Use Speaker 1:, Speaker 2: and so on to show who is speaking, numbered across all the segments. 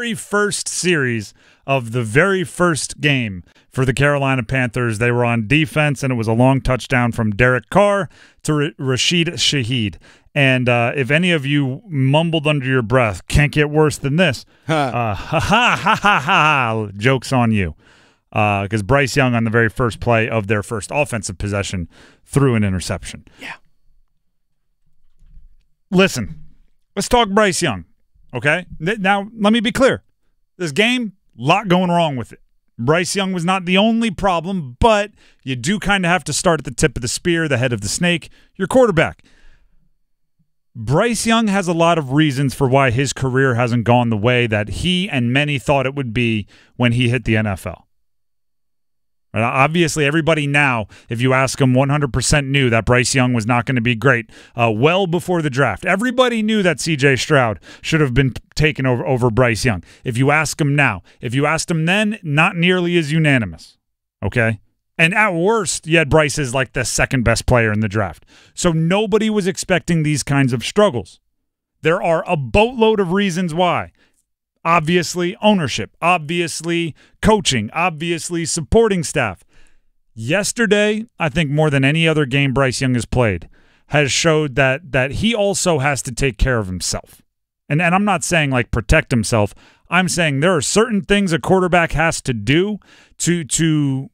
Speaker 1: very first series of the very first game for the Carolina Panthers. They were on defense, and it was a long touchdown from Derrick Carr to Rashid Shaheed. And if any of you mumbled under your breath, can't get worse than this, joke's on you. Because Bryce Young on the very first play of their first offensive possession threw an interception.
Speaker 2: Yeah.
Speaker 1: Listen, let's talk Bryce Young, okay? Now, let me be clear. This game, a lot going wrong with it. Bryce Young was not the only problem, but you do kind of have to start at the tip of the spear, the head of the snake, your quarterback. Bryce Young has a lot of reasons for why his career hasn't gone the way that he and many thought it would be when he hit the NFL. Obviously, everybody now, if you ask them, 100% knew that Bryce Young was not going to be great well before the draft. Everybody knew that C.J. Stroud should have been taken over Bryce Young. If you ask them now, if you asked them then, not nearly as unanimous, okay? And at worst, you had Bryce as like the second best player in the draft. So nobody was expecting these kinds of struggles. There are a boatload of reasons why. Obviously, ownership. Obviously, coaching. Obviously, supporting staff. Yesterday, I think more than any other game Bryce Young has played, has showed that he also has to take care of himself. And I'm not saying like protect himself. I'm saying there are certain things a quarterback has to do to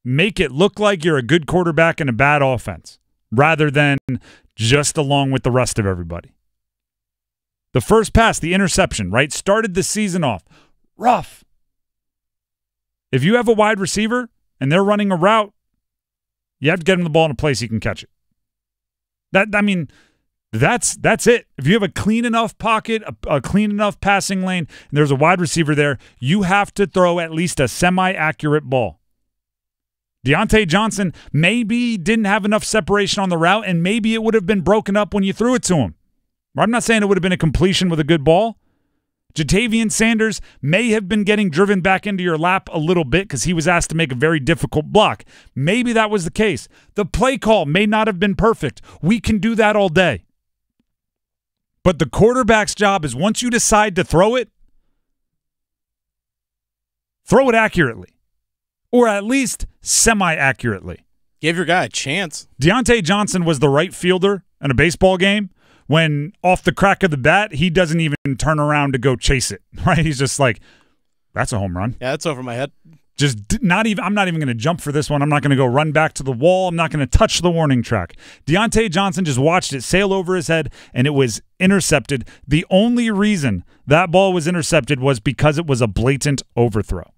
Speaker 1: make it look like you're a good quarterback in a bad offense, rather than just along with the rest of everybody. The first pass, the interception, right, started the season off rough. If you have a wide receiver and they're running a route, you have to get him the ball in a place he can catch it. That's it. If you have a clean enough pocket, a clean enough passing lane, and there's a wide receiver there, you have to throw at least a semi-accurate ball. Deontay Johnson maybe didn't have enough separation on the route, and maybe it would have been broken up when you threw it to him. I'm not saying it would have been a completion with a good ball. Jadeveon Sanders may have been getting driven back into your lap a little bit because he was asked to make a very difficult block. Maybe that was the case. The play call may not have been perfect. We can do that all day. But the quarterback's job is once you decide to throw it accurately. Or at least semi-accurately.
Speaker 2: Give your guy a chance.
Speaker 1: Deontay Johnson was the right fielder in a baseball game when off the crack of the bat, he doesn't even turn around to go chase it, right? He's just like, that's a home run.
Speaker 2: Yeah, that's over my head.
Speaker 1: I'm not even going to jump for this one. I'm not going to go run back to the wall. I'm not going to touch the warning track. Deontay Johnson just watched it sail over his head, and it was intercepted. The only reason that ball was intercepted was because it was a blatant overthrow.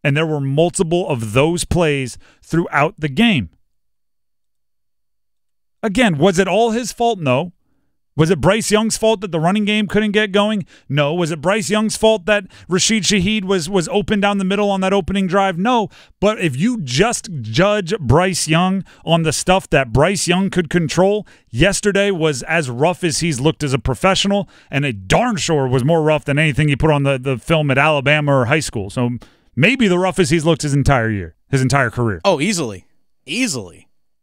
Speaker 1: And there were multiple of those plays throughout the game. Again, was it all his fault? No. Was it Bryce Young's fault that the running game couldn't get going? No. Was it Bryce Young's fault that Rashid Shaheed was open down the middle on that opening drive? No. But if you just judge Bryce Young on the stuff that Bryce Young could control, yesterday was as rough as he's looked as a professional, and it darn sure was more rough than anything he put on the film at Alabama or high school. So maybe the roughest he's looked his entire career. Oh, easily.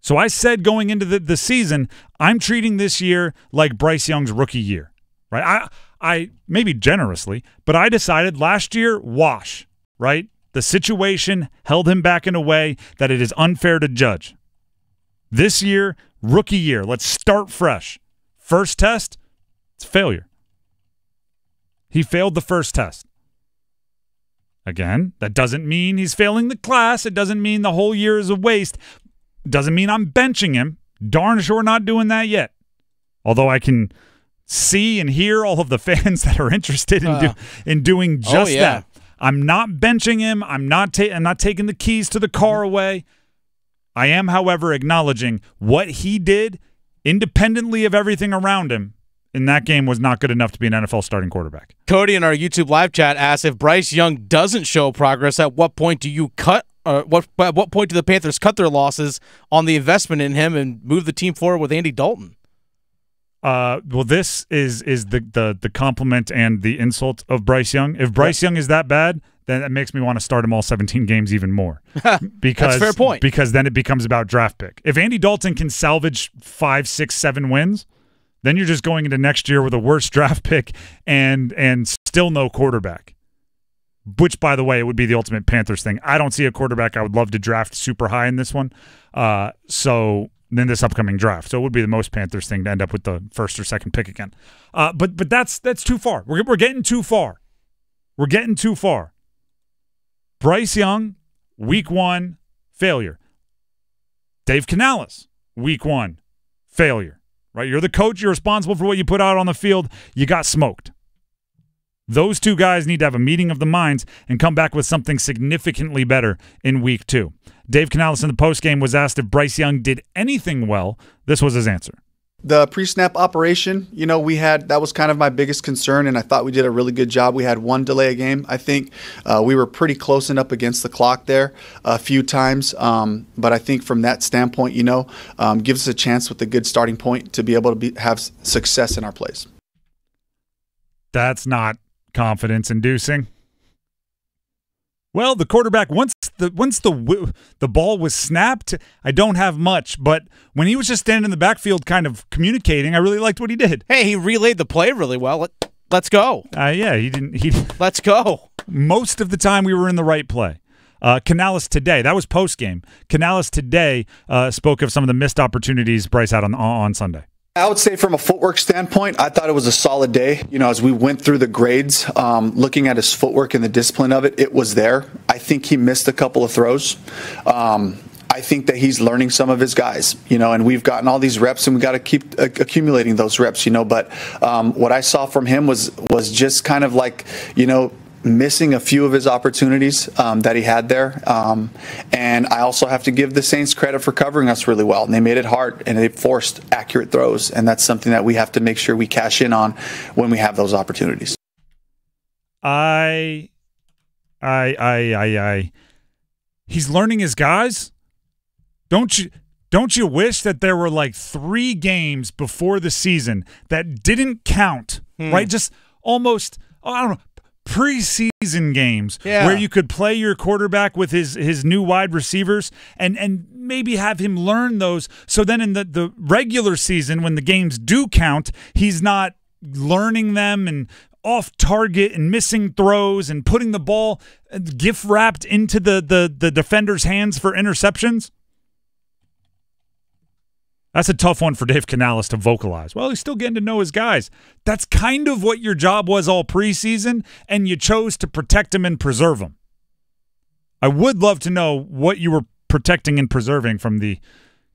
Speaker 1: So I said going into the season, I'm treating this year like Bryce Young's rookie year, right? I maybe generously, but I decided last year, wash, right? The situation held him back in a way that it is unfair to judge. This year, rookie year, let's start fresh. First test, it's failure. He failed the first test. Again, that doesn't mean he's failing the class. It doesn't mean the whole year is a waste. Doesn't mean I'm benching him. Darn sure not doing that yet. Although I can see and hear all of the fans that are interested in doing just that. I'm not benching him. I'm not taking the keys to the car away. I am, however, acknowledging what he did independently of everything around him in that game was not good enough to be an NFL starting quarterback.
Speaker 2: Cody in our YouTube live chat asks, if Bryce Young doesn't show progress, at what point do you cut? At what point do the Panthers cut their losses on the investment in him and move the team forward with Andy Dalton?
Speaker 1: Well, this is the compliment and the insult of Bryce Young. If Bryce Young is that bad, then that makes me want to start him all 17 games even more. Because,
Speaker 2: that's a fair point.
Speaker 1: Because then it becomes about draft pick. If Andy Dalton can salvage 5, 6, 7 wins, Then you're just going into next year with a worse draft pick and still no quarterback. Which, by the way, it would be the ultimate Panthers thing. I don't see a quarterback I would love to draft super high in this one. So then this upcoming draft. So it would be the most Panthers thing to end up with the first or second pick again. But that's too far. We're getting too far. We're getting too far. Bryce Young, week 1, failure. Dave Canales, week 1, failure. Right? You're the coach. You're responsible for what you put out on the field. You got smoked. Those two guys need to have a meeting of the minds and come back with something significantly better in week 2. Dave Canales in the postgame was asked if Bryce Young did anything well. This was his answer.
Speaker 3: The pre-snap operation, that was kind of my biggest concern, and I thought we did a really good job. We had one delay a game. I think we were pretty close and up against the clock there a few times, but I think from that standpoint, gives us a chance with a good starting point to be able to have success in our plays.
Speaker 1: That's not confidence-inducing. Well, the quarterback, once the ball was snapped, I don't have much, but when he was just standing in the backfield kind of communicating, I really liked what he did.
Speaker 2: Hey, he relayed the play really well. Let's go.
Speaker 1: Yeah, he didn't.
Speaker 2: Let's go.
Speaker 1: Most of the time we were in the right play. Canales today, that was post-game. Canales today spoke of some of the missed opportunities Bryce had on Sunday.
Speaker 3: I would say from a footwork standpoint, I thought it was a solid day. As we went through the grades, looking at his footwork and the discipline of it, it was there. I think he missed a couple of throws. I think that he's learning some of his guys, and we've gotten all these reps and we got to keep accumulating those reps, but what I saw from him was just kind of like, missing a few of his opportunities that he had there. And I also have to give the Saints credit for covering us really well. And they made it hard, and they forced accurate throws. And that's something that we have to make sure we cash in on when we have those opportunities.
Speaker 1: He's learning his guys. Don't you wish that there were like 3 games before the season that didn't count, right? Just almost, I don't know, preseason games where you could play your quarterback with his new wide receivers and maybe have him learn those. So then in the regular season, when the games do count, he's not learning them and off target and missing throws and putting the ball gift wrapped into the defender's hands for interceptions. That's a tough one for Dave Canales to vocalize. Well, he's still getting to know his guys. That's kind of what your job was all preseason, and you chose to protect him and preserve him. I would love to know what you were protecting and preserving from the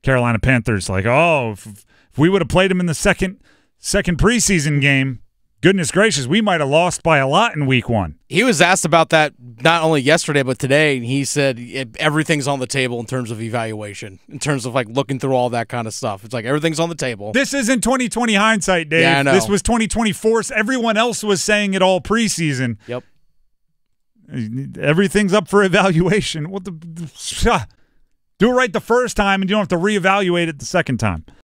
Speaker 1: Carolina Panthers. Like, if we would have played him in the second preseason game, goodness gracious, we might have lost by a lot in week 1.
Speaker 2: He was asked about that not only yesterday but today, and he said everything's on the table in terms of evaluation, in terms of like looking through all that kind of stuff. It's like everything's on the table.
Speaker 1: This isn't 2020 hindsight, Dave.
Speaker 2: Yeah, I know.
Speaker 1: This was 2024. Everyone else was saying it all preseason.
Speaker 2: Yep.
Speaker 1: Everything's up for evaluation. Do it right the first time, and you don't have to reevaluate it the second time.